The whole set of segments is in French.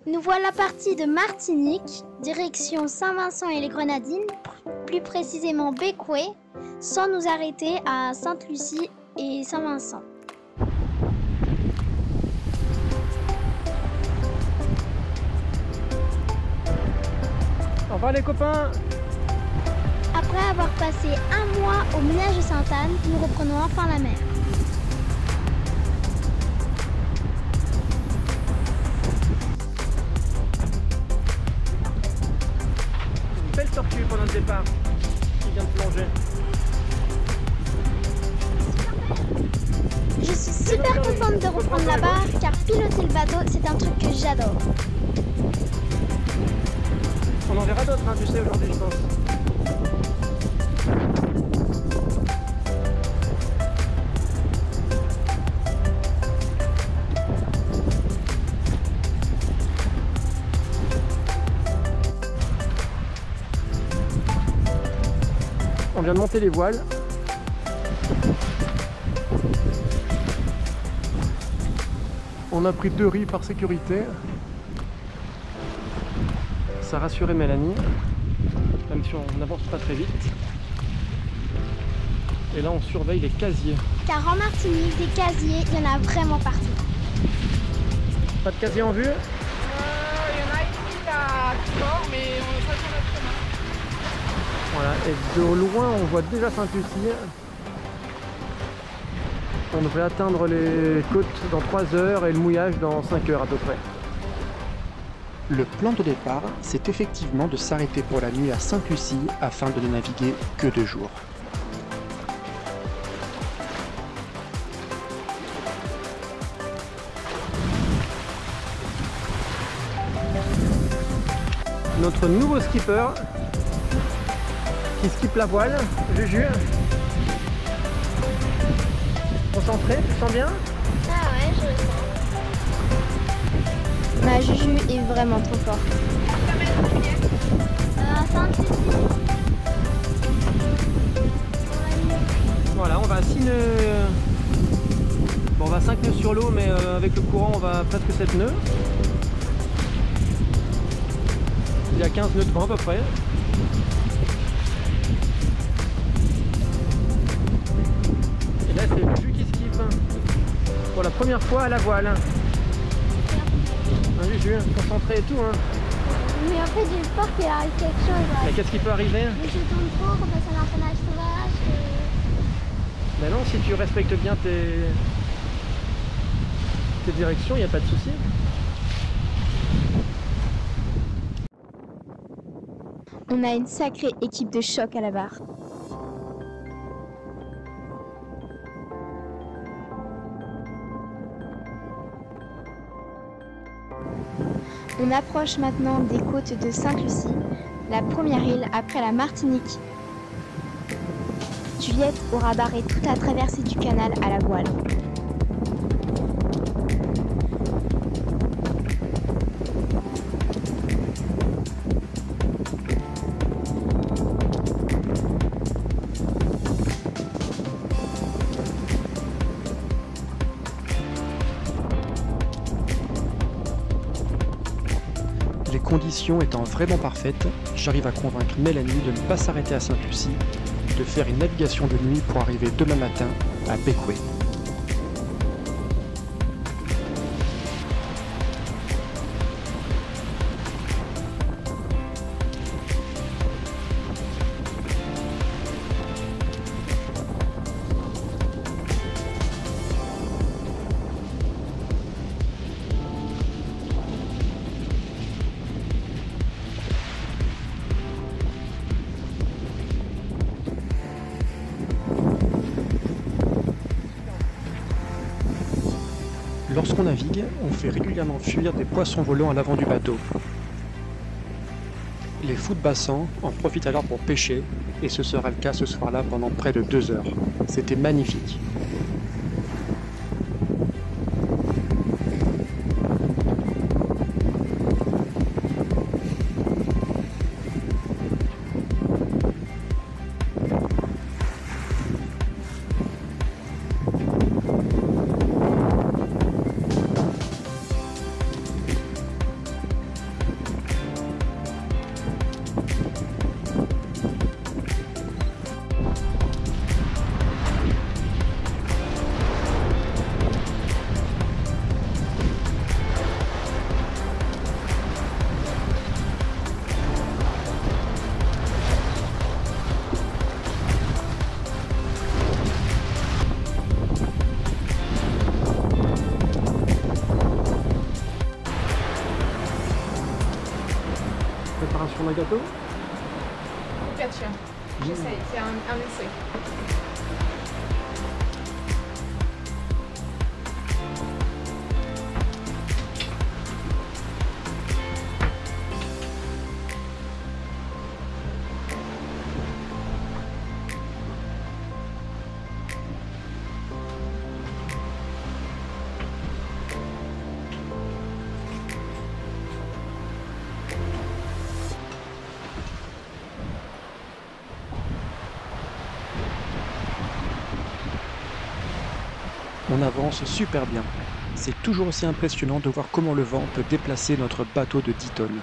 Nous voilà partis de Martinique, direction Saint-Vincent et les Grenadines, plus précisément Bécoué, sans nous arrêter à Sainte-Lucie et Saint-Vincent. Au revoir les copains! Après avoir passé un mois au ménage de Sainte-Anne, nous reprenons enfin la mer. Une belle tortue pendant le départ qui vient de plonger. Je suis super contente de reprendre la barre car piloter le bateau c'est un truc que j'adore. On en verra d'autres, hein, tu sais, aujourd'hui, je pense. On vient de monter les voiles. On a pris 2 riz par sécurité. Ça rassurait Mélanie, même si on n'avance pas très vite. Et là on surveille les casiers. Car en Martinique, des casiers, il y en a vraiment partout. Pas de casier en vue? Il y en a ici à Sport, mais on est pas sur notre chemin. Voilà, et de loin on voit déjà Sainte-Lucie. On devrait atteindre les côtes dans 3 heures et le mouillage dans 5 heures à peu près. Le plan de départ, c'est effectivement de s'arrêter pour la nuit à Sainte-Lucie afin de ne naviguer que 2 jours. Notre nouveau skipper qui skippe la voile, Juju. Concentré, tu te sens bien? Ah ouais, je le sens. Ma Juju est vraiment trop forte. Sainte-Lucie. Voilà, on va à 6 nœuds. Bon, on va 5 nœuds sur l'eau, mais avec le courant, on va presque 7 nœuds. Il y a 15 nœuds de vent à peu près. Et là, c'est Juju qui skippe. Pour la première fois à la voile. Hein, Juju, concentré et tout. Hein. Mais en fait, j'ai peur qu'il arrive quelque chose. Mais qu'est-ce qui peut arriver? Mais je tourne trop, qu'on passe à un personnage sauvage. Ben non, si tu respectes bien tes directions, il n'y a pas de souci. On a une sacrée équipe de choc à la barre. On approche maintenant des côtes de Sainte-Lucie, la première île après la Martinique. Juliette aura barré toute la traversée du canal à la voile. Les conditions étant vraiment parfaites, j'arrive à convaincre Mélanie de ne pas s'arrêter à Sainte-Lucie, de faire une navigation de nuit pour arriver demain matin à Bécoué. Lorsqu'on navigue, on fait régulièrement fuir des poissons volants à l'avant du bateau. Les fous de bassin en profitent alors pour pêcher, et ce sera le cas ce soir-là pendant près de 2 heures. C'était magnifique. un gâteau? Focaccia. J'essaye, c'est un essai. On avance super bien. C'est toujours aussi impressionnant de voir comment le vent peut déplacer notre bateau de 10 tonnes.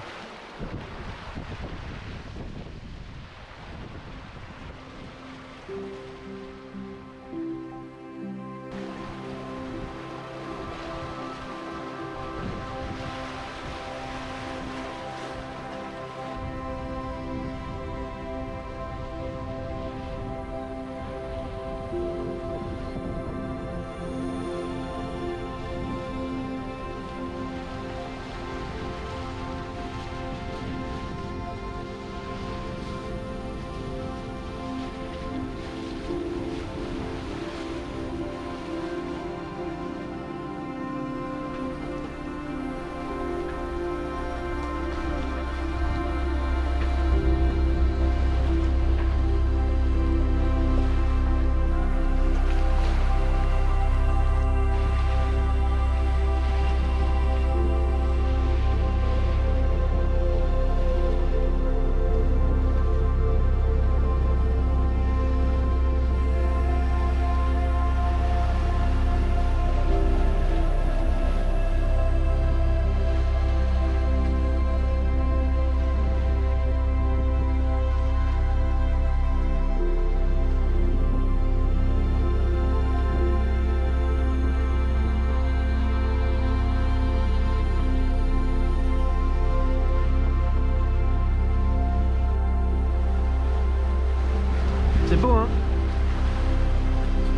C'est beau, hein?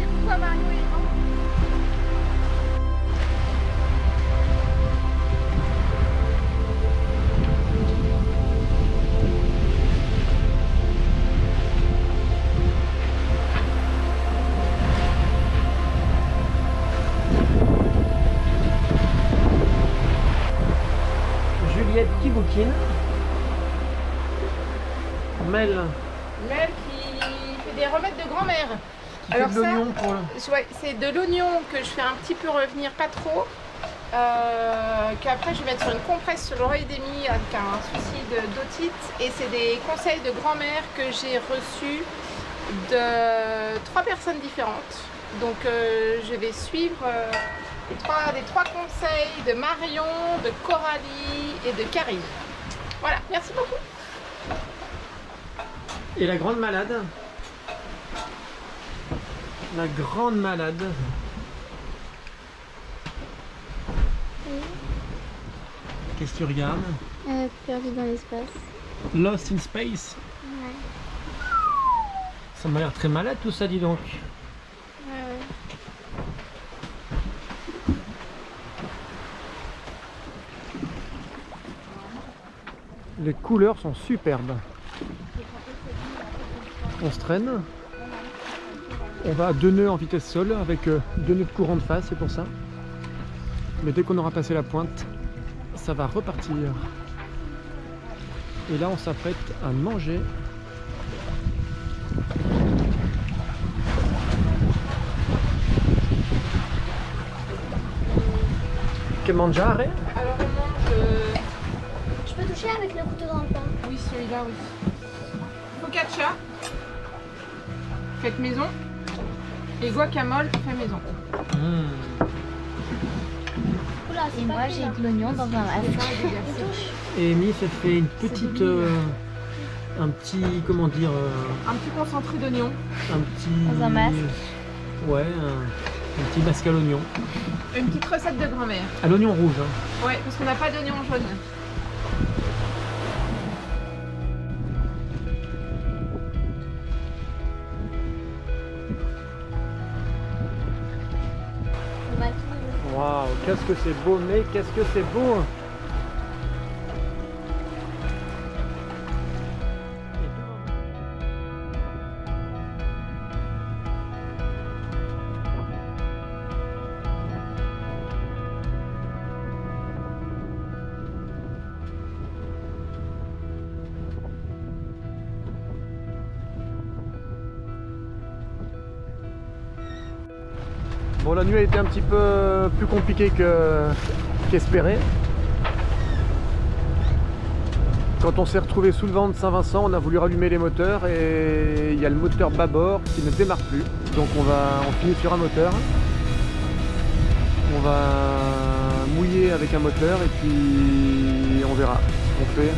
Et pourquoi Mario est grand? Juliette qui bouquine. Mel Mel qui fait des remèdes de grand-mère. qui fait de l'oignon pour le... Ouais, c'est de l'oignon que je fais un petit peu revenir, pas trop. Qu'après je vais mettre sur une compresse sur l'oreille d'Emmy avec un souci d'otite. Et c'est des conseils de grand-mère que j'ai reçus de 3 personnes différentes. Donc je vais suivre les trois conseils de Marion, de Coralie et de Karine. Voilà, merci beaucoup. Et la grande malade? La grande malade. Qu'est-ce que tu regardes? Perdu dans l'espace. Lost in Space? Ouais. Ça m'a l'air très malade tout ça, dis donc. Ouais. Les couleurs sont superbes. On se traîne. On va à 2 nœuds en vitesse seule avec 2 nœuds de courant de face, c'est pour ça. Mais dès qu'on aura passé la pointe, ça va repartir. Et là, on s'apprête à manger. Que mangiare? Alors on mange... Je peux toucher avec le couteau dans le pain. Oui, celui-là, oui. Focaccia, faites maison. Et guacamole, fait maison. Oula, c'est Et pas moi pris, j'ai là. de l'oignon dans un masque. Et Amy se fait une petite... un petit... comment dire... Un petit concentré d'oignon. un petit... Dans un masque. Ouais, un petit masque à l'oignon. Une petite recette de grand-mère. À l'oignon rouge, hein. Ouais, parce qu'on n'a pas d'oignon jaune. On va tout- Waouh, qu'est-ce que c'est beau, mais qu'est-ce que c'est beau! Bon, la nuit a été un petit peu plus compliquée qu'espéré. Quand on s'est retrouvé sous le vent de Saint-Vincent, on a voulu rallumer les moteurs et il y a le moteur bâbord qui ne démarre plus. Donc on finit sur un moteur. On va mouiller avec un moteur et puis on verra ce qu'on fait.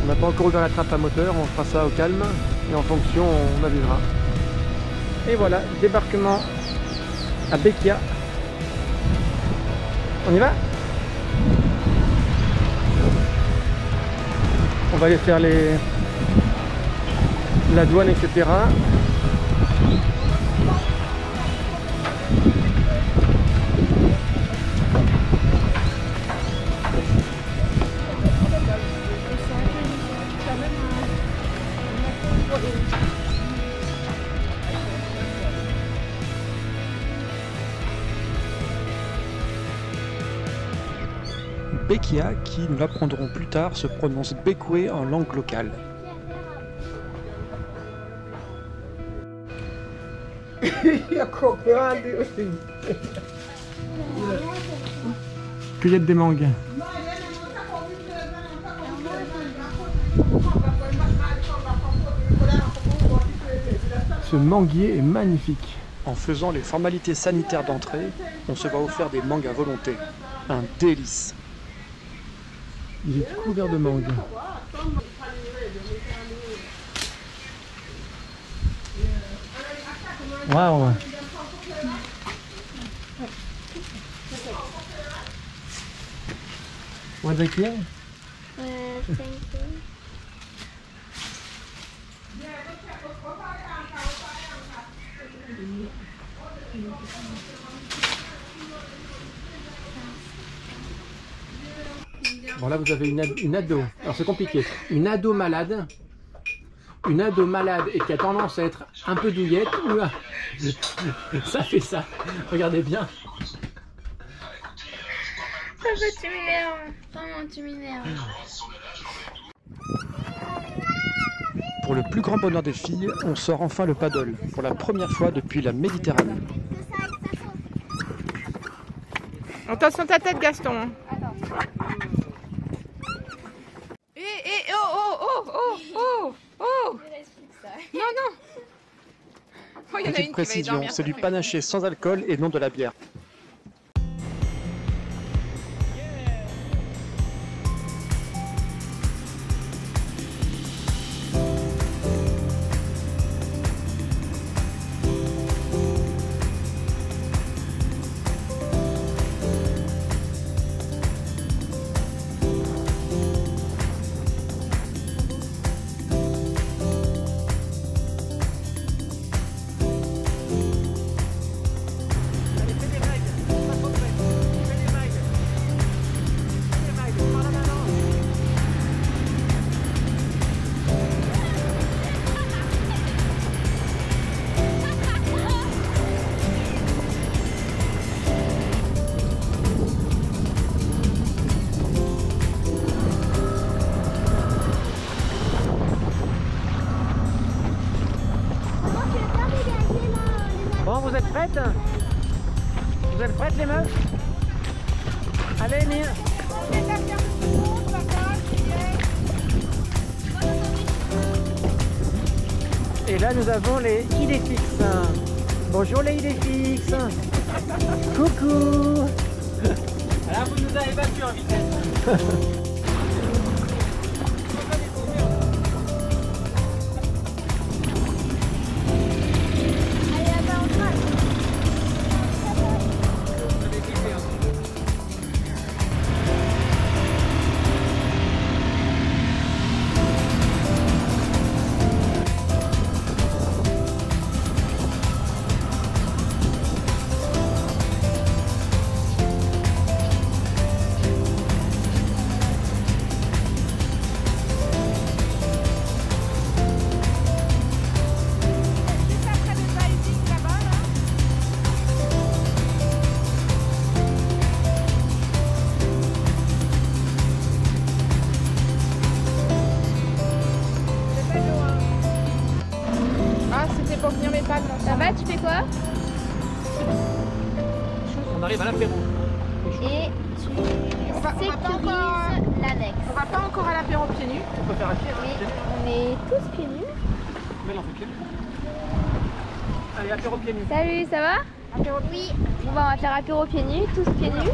On n'a pas encore ouvert la trappe à moteur, on fera ça au calme et en fonction on avisera. Et voilà, débarquement à Béquia. On y va? On va aller faire la douane, etc. Béquia, qui, nous l'apprendrons plus tard, se prononce Békoué en langue locale. Cueillette des mangues. Ce manguier est magnifique. En faisant les formalités sanitaires d'entrée, on se voit offrir des mangues à volonté. Un délice. Il est couvert de mangues. Waouh! What's it here? Thank you. Bon, là vous avez une ado. Alors c'est compliqué. Une ado malade. Une ado malade et qui a tendance à être un peu douillette. Oula. Ça fait ça. Regardez bien. Tu m'énerves. Vraiment, tu m'énerves. Pour le plus grand bonheur des filles, on sort enfin le paddle, pour la première fois depuis la Méditerranée. Attention ta tête, Gaston. Oh. Non. Oh, il y en a Petite une qui va y précision, dormir. c'est du panaché sans alcool et non de la bière. Bon, vous êtes prêtes? Vous êtes prêtes les meufs? Allez, Mire. Et là, nous avons les Idéfix. Bonjour les Idéfix. Coucou. Alors, vous nous avez battu en vitesse. arrive à l'apéro. Et tu sécurises l'annexe. On va pas encore à l'apéro pieds nus. On peut faire à pied. Oui, on est tous pieds nus. Mais on fait pied nus. Allez, apéro pieds nus. Salut, ça va? Apéro Oui. Bon bah on va faire apéro pieds nus, tous pieds nus.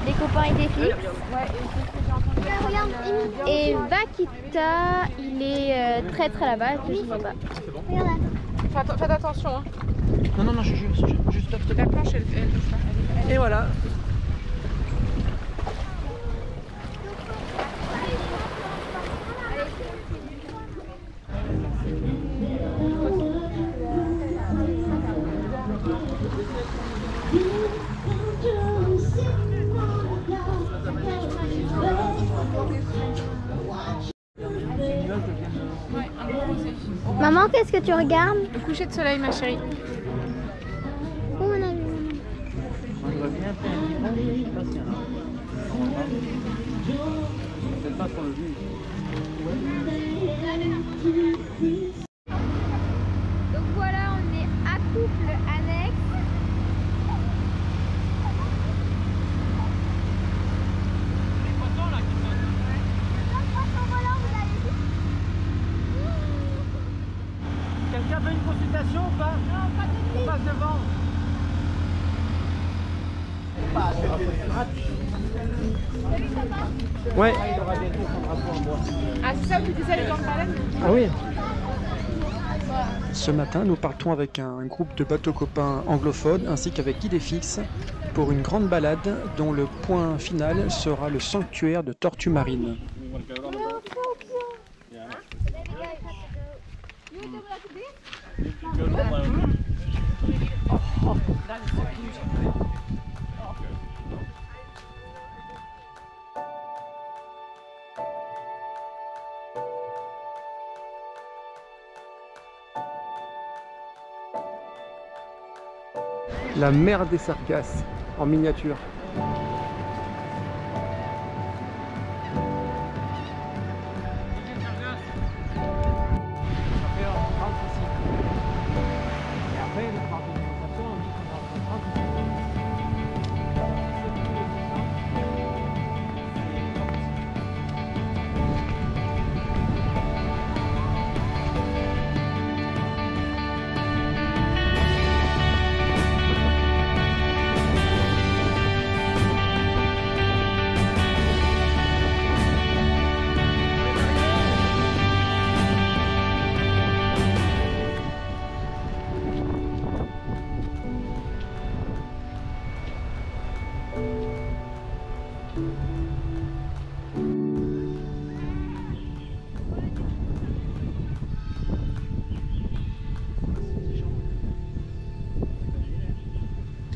Les copains et des filles. Ouais, et c'est ce que j'ai entendu. Et Vakita, il est très là-bas, je sais pas. Faites attention, hein. Non, je juste stop. La planche, elle bouge pas. Et voilà. Ouais, un gros rosé. Maman, qu'est-ce que tu regardes? Le coucher de soleil, ma chérie. Où on a vu? On va bien faire un dimanche, je sais pas s'il y en a. Peut-être pas sur le vue. Donc voilà, on est à couple annexe. Quelqu'un veut une consultation ou pas? Non, pas de suite. On passe devant. Ouais. Ah, c'est ça que tu disais, les gants de baleine? Ah oui. Ce matin, nous partons avec un groupe de bateaux copains anglophones ainsi qu'avec Idéfix pour une grande balade dont le point final sera le sanctuaire de tortues marines. La mer des Sargasses en miniature.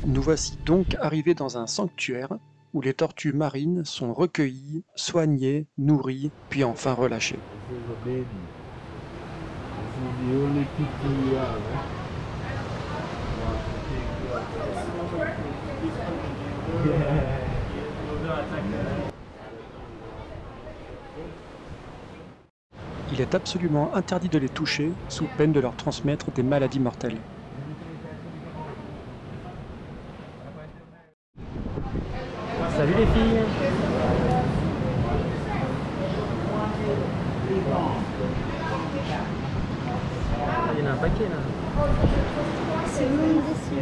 Nous voici donc arrivés dans un sanctuaire où les tortues marines sont recueillies, soignées, nourries, puis enfin relâchées. Il est absolument interdit de les toucher sous peine de leur transmettre des maladies mortelles. Salut les filles. Il y en a un paquet là. C'est le monde déçu.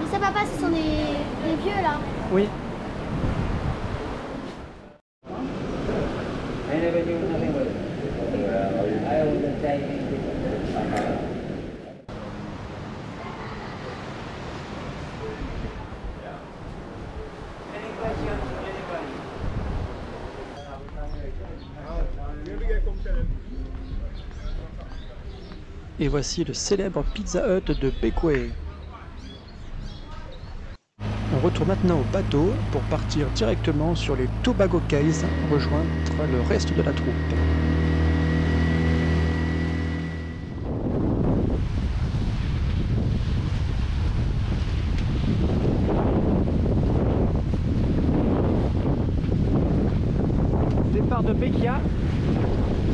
Mais ça papa, ce sont des vieux là. Oui. Et voici le célèbre Pizza Hut de Bequia. On retourne maintenant au bateau pour partir directement sur les Tobago Cays, rejoindre le reste de la troupe. départ de Beccia,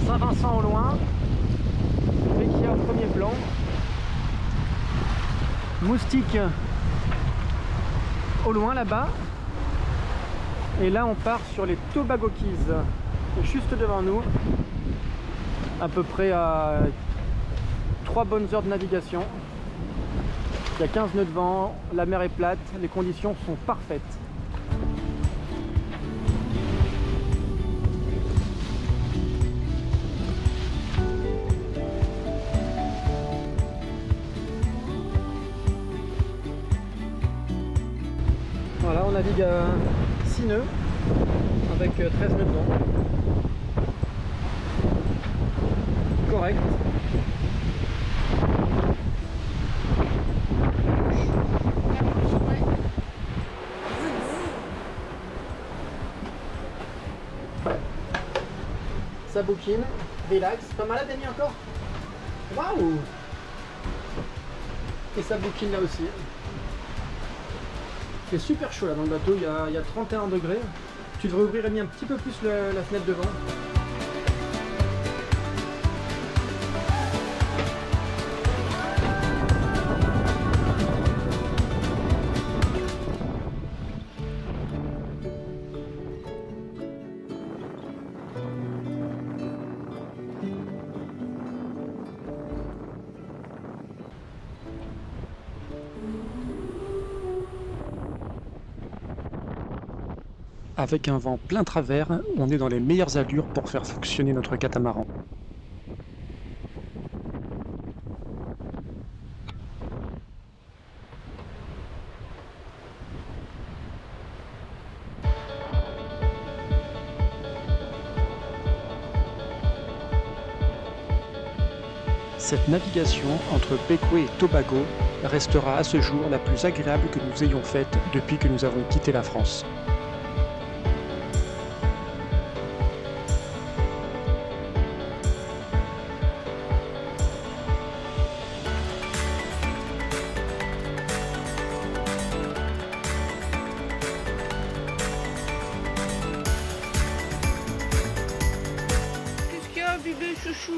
Saint-Vincent au loin, Beccia au premier plan, Moustique au loin là-bas, et là on part sur les Tobago Keys, juste devant nous, à peu près à 3 bonnes heures de navigation. Il y a 15 nœuds de vent, la mer est plate, les conditions sont parfaites. Voilà, on navigue à 6 nœuds avec 13 nœuds de vent. Correct. Ça bouquine, relax. Pas malade Dani encore? Waouh! Et ça bouquine là aussi. Il fait super chaud là dans le bateau, il y a 31 degrés. Tu devrais ouvrir Rémi un petit peu plus la fenêtre devant. Avec un vent plein travers, on est dans les meilleures allures pour faire fonctionner notre catamaran. Cette navigation entre Bequia et Tobago restera à ce jour la plus agréable que nous ayons faite depuis que nous avons quitté la France. Qu'est-ce qu'il y a, bébé chouchou?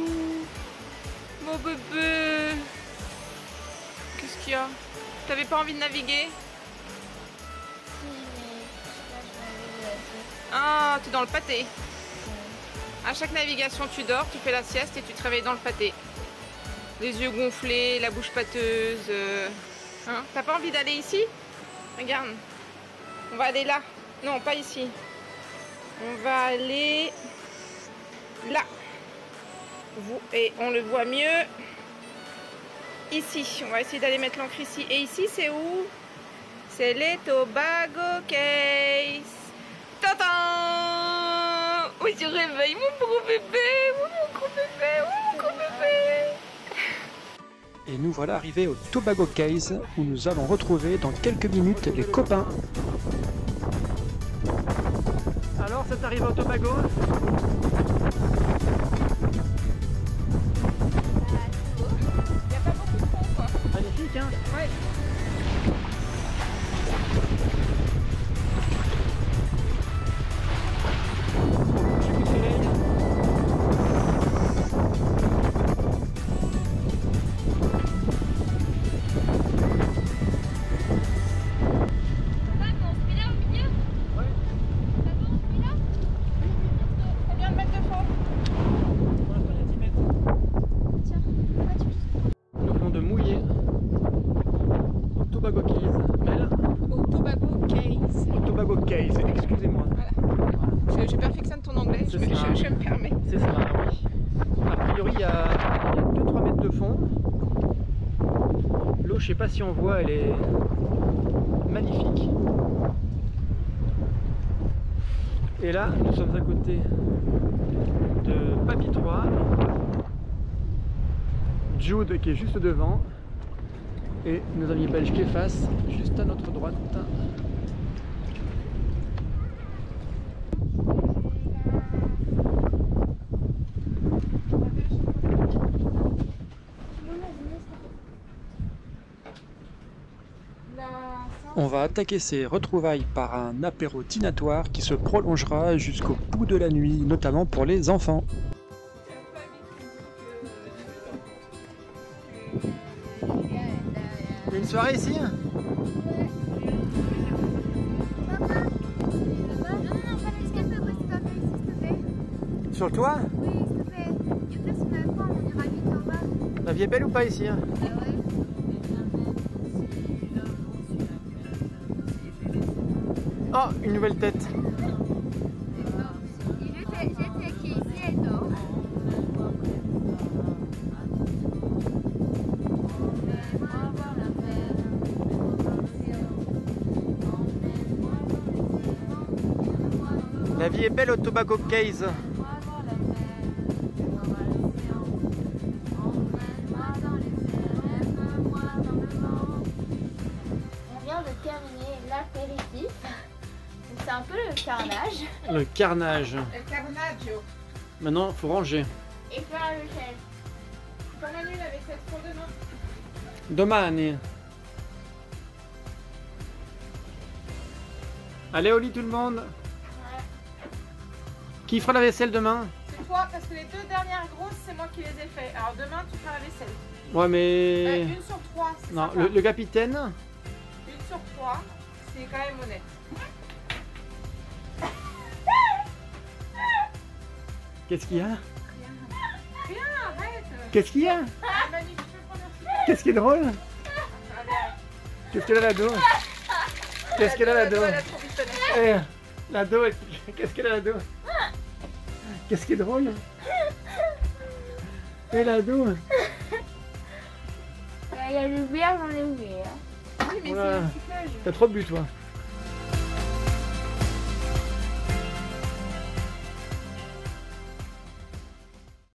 Mon bébé. Qu'est-ce qu'il y a? T'avais pas envie de naviguer? Ah, t'es dans le pâté. À chaque navigation, tu dors, tu fais la sieste et tu te réveilles dans le pâté. Les yeux gonflés, la bouche pâteuse. Hein? T'as pas envie d'aller ici? Regarde. On va aller là. Non, pas ici. On va aller là. Et on le voit mieux ici. On va essayer d'aller mettre l'encre ici. Et ici, c'est où? C'est les Tobago Keys. Tadam! Oui, je réveille mon gros bébé. Mon gros bébé. Mon gros bébé. Et nous voilà arrivés au Tobago Keys où nous allons retrouver dans quelques minutes les copains. Alors, c'est arrivé au Tobago? Il n'y a pas beaucoup de fond, quoi. Magnifique, hein? Ouais. J'ai coup de soleil. Combien de mètres de fond? Pour l'instant, il y a 10 mètres. Tiens, Nous venons de mouiller au Tobago Keys. Mel? Au Tobago Keys. Au Tobago Keys, excusez-moi. Voilà. Je perfectionne ton anglais, je me permets. C'est ça, oui. A priori, il y a 2-3 mètres de fond. L'eau, je sais pas si on voit, elle est magnifique. Et là, nous sommes à côté de Papy 3, Jude qui est juste devant, et nos amis belges qui effacent juste à notre droite. La On va attaquer ces retrouvailles par un apéro dînatoire qui se prolongera jusqu'au bout de la nuit, notamment pour les enfants. Il y a une soirée ici? Sur le toit? La vie est belle ou pas ici? Oh, une nouvelle tête. La vie est belle au Tobacco Case. On vient de terminer l'apéritif. C'est un peu le carnage. Le carnage. Le carnaggio. Maintenant, faut ranger. Et faire la vaisselle. Pour Manu, la vaisselle pour demain. Domani. Allez au lit tout le monde. Qui fera la vaisselle demain? C'est toi, parce que les 2 dernières grosses, c'est moi qui les ai fait. Alors demain, tu feras la vaisselle. Ouais mais... 1 sur 3, c'est Non, sympa. le capitaine. 1 sur 3, c'est quand même honnête. Qu'est-ce qu'il y a? Rien, arrête. Qu'est-ce qu'il y a? Manu, tu peux prendre un petit Qu'est-ce qui est drôle? peu. Allez, arrête. Qu'est-ce qu'elle a l'ado? Qu'est-ce qu'elle a l'ado? Elle a trop bitonné. Eh, l'ado, qu'est-ce qu'elle a l'ado? Qu'est-ce qui est drôle? Et l'ado? Il y a le verre, j'en ai oublié. Oui, mais Voilà. c'est un petit peu. T'as trop bu toi.